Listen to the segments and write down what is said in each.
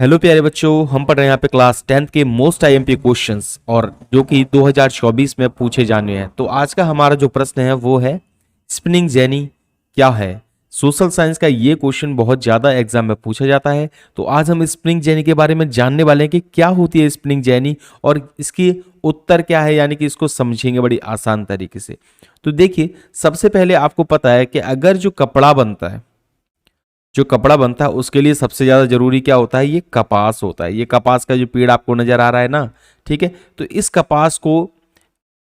Hello प्यारे बच्चों, हम पढ़ रहे हैं यहाँ पे क्लास 10th के मोस्ट आईएमपी क्वेश्चंस और जो कि 2024 में पूछे जाने हैं। तो आज का हमारा जो प्रश्न है वो है स्पिनिंग जेनी क्या है। सोशल साइंस का ये क्वेश्चन बहुत ज़्यादा एग्जाम में पूछा जाता है। तो आज हम स्पिनिंग जेनी के बारे में जानने वाले हैं कि क्या होती है स्पिनिंग जेनी और इसकी उत्तर क्या है, यानी कि इसको समझेंगे बड़ी आसान तरीके से। तो देखिए, सबसे पहले आपको पता है कि अगर जो कपड़ा बनता है उसके लिए सबसे ज़्यादा जरूरी क्या होता है, ये कपास होता है। ये कपास का जो पेड़ आपको नजर आ रहा है ना, ठीक है। तो इस कपास को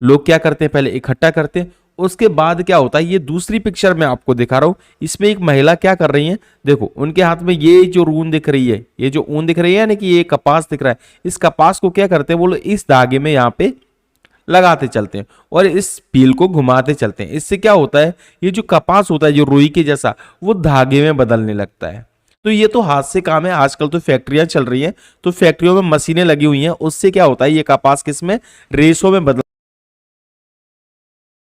लोग क्या करते हैं, पहले इकट्ठा करते हैं, उसके बाद क्या होता है, ये दूसरी पिक्चर में आपको दिखा रहा हूं। इसमें एक महिला क्या कर रही है, देखो उनके हाथ में ये जो ऊन दिख रही है, ये जो ऊन दिख रही है यानी कि ये कपास दिख रहा है। इस कपास को क्या करते हैं वो लोग, इस धागे में यहाँ पे लगाते चलते हैं और इस पील को घुमाते चलते हैं। इससे क्या होता है, ये जो कपास होता है जो रुई के जैसा, वो धागे में बदलने लगता है। तो ये तो हाथ से काम है। आजकल तो फैक्ट्रियां चल रही हैं, तो फैक्ट्रियों में मशीनें लगी हुई हैं, उससे क्या होता है, ये कपास किसमें, रेशों में बदल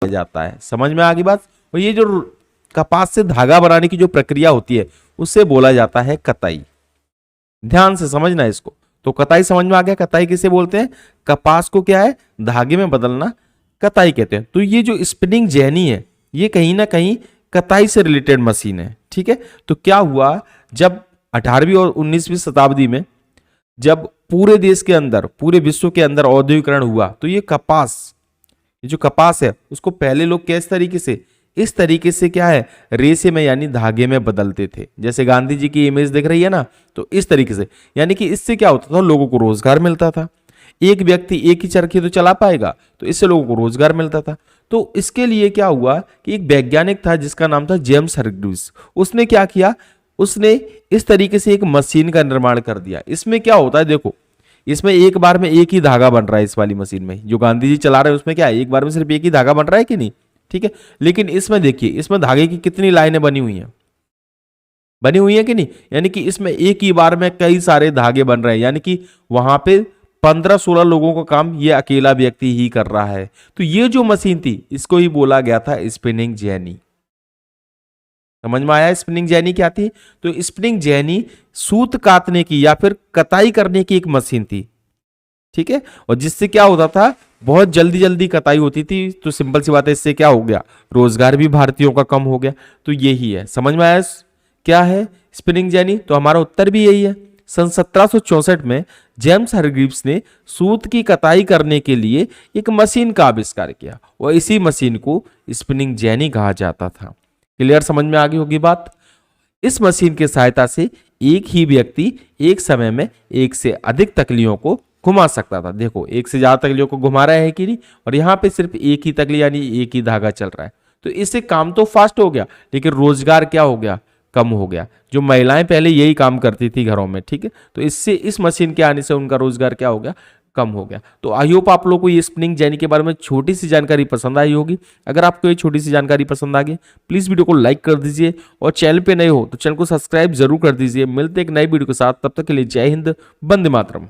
जाता है। समझ में आ गई बात। और ये जो कपास से धागा बनाने की जो प्रक्रिया होती है उससे बोला जाता है कताई। ध्यान से समझना इसको। तो कताई समझ में आ गया। कताई किसे बोलते हैं, कपास को क्या है, धागे में बदलना कताई कहते हैं। तो ये जो स्पिनिंग जेनी है ये कहीं ना कहीं कताई से रिलेटेड मशीन है, ठीक है। तो क्या हुआ, जब 18वीं और 19वीं शताब्दी में जब पूरे देश के अंदर, पूरे विश्व के अंदर औद्योगिकरण हुआ, तो ये जो कपास है उसको पहले लोग किस तरीके से, इस तरीके से क्या है, रेशे में यानी धागे में बदलते थे। जैसे गांधी जी की इमेज दिख रही है ना, तो इस तरीके से, यानी कि इससे क्या होता था, लोगों को रोजगार मिलता था। एक व्यक्ति एक ही चरखी तो चला पाएगा, तो इससे लोगों को रोजगार मिलता था। तो इसके लिए क्या हुआ कि एक वैज्ञानिक था जिसका नाम था जेम्स हरग्रीव्स। उसने क्या किया, उसने इस तरीके से एक मशीन का निर्माण कर दिया। इसमें क्या होता है, देखो इसमें एक बार में एक ही धागा बन रहा है। इस वाली मशीन में जो गांधी जी चला रहे हैं उसमें क्या है, एक बार में सिर्फ एक ही धागा बन रहा है कि नहीं, ठीक है। लेकिन इसमें देखिए, इसमें धागे की कितनी लाइनें बनी हुई हैं कि नहीं, यानी कि इसमें एक ही बार में कई सारे धागे बन रहे हैं, यानी कि वहां पे 15-16 लोगों का काम ये अकेला व्यक्ति ही कर रहा है। तो ये जो मशीन थी इसको ही बोला गया था स्पिनिंग जेनी। समझ में आया स्पिनिंग जेनी क्या थी। तो स्पिनिंग जेनी सूत काटने की या फिर कताई करने की एक मशीन थी, ठीक है। और जिससे क्या होता था, बहुत जल्दी जल्दी कताई होती थी। तो सिंपल सी बात है, इससे क्या हो गया, रोजगार भी भारतीयों का कम हो गया। तो यही है, समझ में आया क्या है स्पिनिंग जेनी। तो हमारा उत्तर भी यही है। सन 1764 में जेम्स हरग्रीव्स ने सूत की कताई करने के लिए एक मशीन का आविष्कार किया और इसी मशीन को स्पिनिंग जेनी कहा जाता था। क्लियर, समझ में आ गई होगी बात। इस मशीन की सहायता से एक ही व्यक्ति एक समय में एक से अधिक तकलियों को घुमा सकता था। देखो एक से ज्यादा तकलियों को घुमा रहा है कि नहीं, और यहाँ पे सिर्फ एक ही तकली यानी एक ही धागा चल रहा है। तो इससे काम तो फास्ट हो गया, लेकिन रोजगार क्या हो गया, कम हो गया। जो महिलाएं पहले यही काम करती थी घरों में, ठीक है, तो इससे इस मशीन के आने से उनका रोजगार क्या हो गया, कम हो गया। तो आई होप आप लोगों को ये स्पिनिंग जेनी के बारे में छोटी सी जानकारी पसंद आई होगी। अगर आपको ये छोटी सी जानकारी पसंद आ गई, प्लीज वीडियो को लाइक कर दीजिए और चैनल पे नए हो तो चैनल को सब्सक्राइब जरूर कर दीजिए। मिलते एक नई वीडियो के साथ, तब तक के लिए जय हिंद, वंदे मातरम।